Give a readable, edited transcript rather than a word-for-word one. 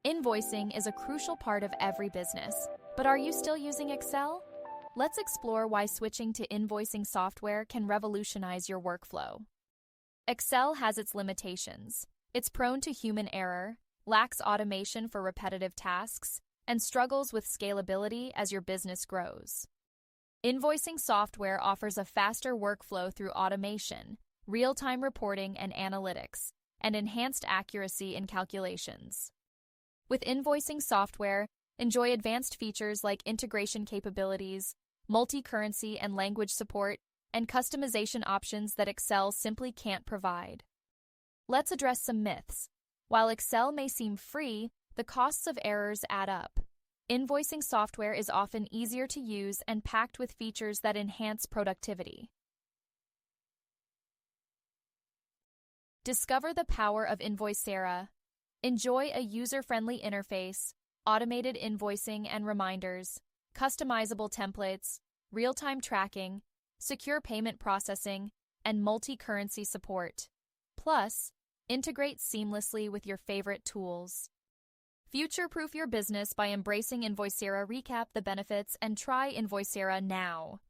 Invoicing is a crucial part of every business, but are you still using Excel? Let's explore why switching to invoicing software can revolutionize your workflow. Excel has its limitations. It's prone to human error, lacks automation for repetitive tasks, and struggles with scalability as your business grows. Invoicing software offers a faster workflow through automation, real-time reporting and analytics, and enhanced accuracy in calculations. With invoicing software, enjoy advanced features like integration capabilities, multi-currency and language support, and customization options that Excel simply can't provide. Let's address some myths. While Excel may seem free, the costs of errors add up. Invoicing software is often easier to use and packed with features that enhance productivity. Discover the power of Invoicera. Enjoy a user-friendly interface, automated invoicing and reminders, customizable templates, real-time tracking, secure payment processing, and multi-currency support. Plus, integrate seamlessly with your favorite tools. Future-proof your business by embracing Invoicera. Recap the benefits and try Invoicera now.